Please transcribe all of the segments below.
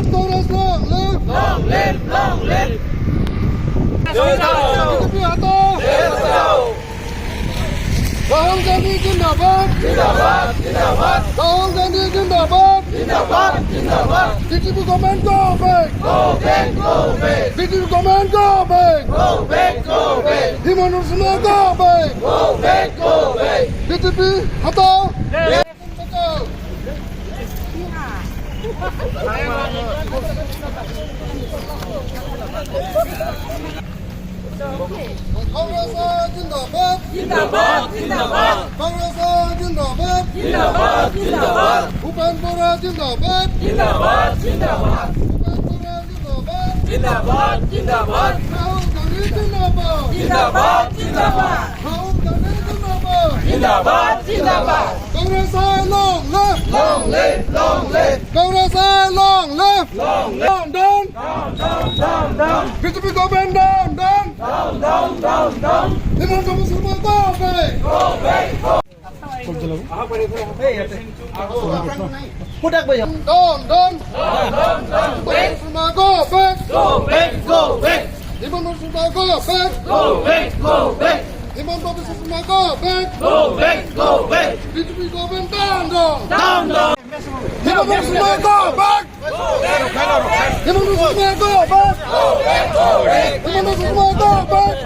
जिंदाबाद Congress long live long live BJP हटाओ राहुल गांधी जिंदाबाद राहुल गांधी जिंदाबाद BJP government go back BJP government go back Himanta Biswa go back BJP हटाओ कांग्रेस जिंदाबाद कांग्रेस जिंदाबाद भूपेंद्र बोरा जिंदाबाद भूपेंद्र बोरा जिंदाबाद राहुल गांधी जिंदाबाद राहुल गांधी जिंदाबाद Congress long live Congress long live down BJP government down Himanta Biswa go back down Biswa go back Himanta Biswa go back Himanta Biswa go back BJP government down Himanta Biswa go back Himanta Biswa go back Himanta Biswa go back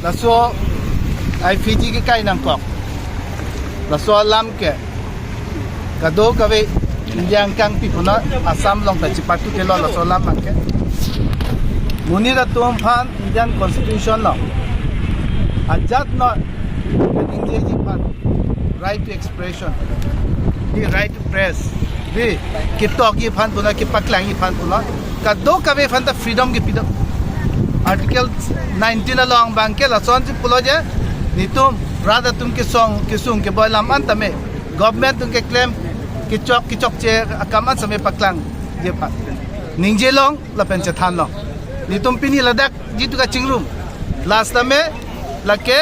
Laso ay Fiji ke kai nang kok. Laso lam ke kado kawe yang kang pipuna Assam long ta chipatu ke lo laso lam ke. Muni da tum phan Indian Constitution lo. Ajat no English phan right to expression. The right to press. The kitok ki phan puna ki paklang ki phan puna kado kawe phan ta freedom ki pidam. Article 19 along banke la son si pulo je nitum rada tum ke song ke sung ke boy lam antame government tum ke claim ki chok che akaman same paklang je pa ningje long la pen che than long nitum pini ladak jitu ka chingrum last time la ke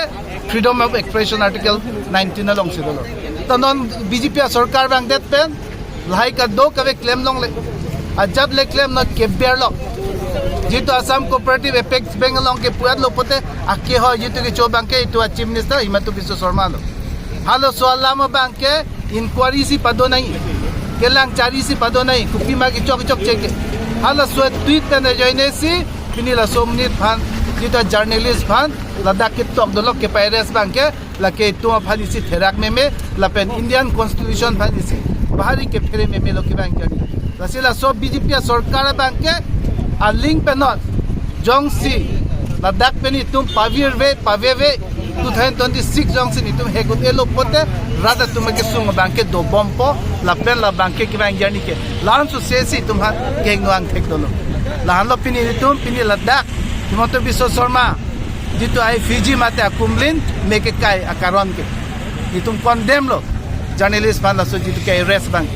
freedom of expression article 19 along se dolo tanon BJP sarkar bang det pen lai ka do ka claim long le ajab le claim not ke ber long जितो Assam cooperative apex bank लोंग के पुआत लो पोते आके हो जितो के चो bank के इतो चीफ मिनिस्टर हिमंत बिस्वा शर्मा लो हालो सोलाम बैंक के इंक्वायरी सी पदो नहीं केलांग चारी सी पदो नहीं कुपी मा की चौक चेक हालो सो ट्वीट पे जॉइने सी पिनीला सोमनीत फान जितो जर्नलिस्ट फान लद्दाख के टॉक दलो के पायरेस बैंक के लके तो फालिसी थेराक में लपेन इंडियन कॉन्स्टिट्यूशन फालिसी बाहरी के फेरे में लो के बैंक के लसीला सो बीजेपी सरकार बैंक के a link penot jongsi ladak peni tum pawe ve 2026 jongsi ni tum hegut elo pote rada tum ke sung banke do bompo la pen la banke ki bang yani ke lan su sesi tum ha kengwang thek dolo la han lo pini tum pini ladak himanto biswa sharma jitu ai Fiji mate akumlin meke kai akaron ke ni tum condemn lo journalist ban la so jitu ke arrest bang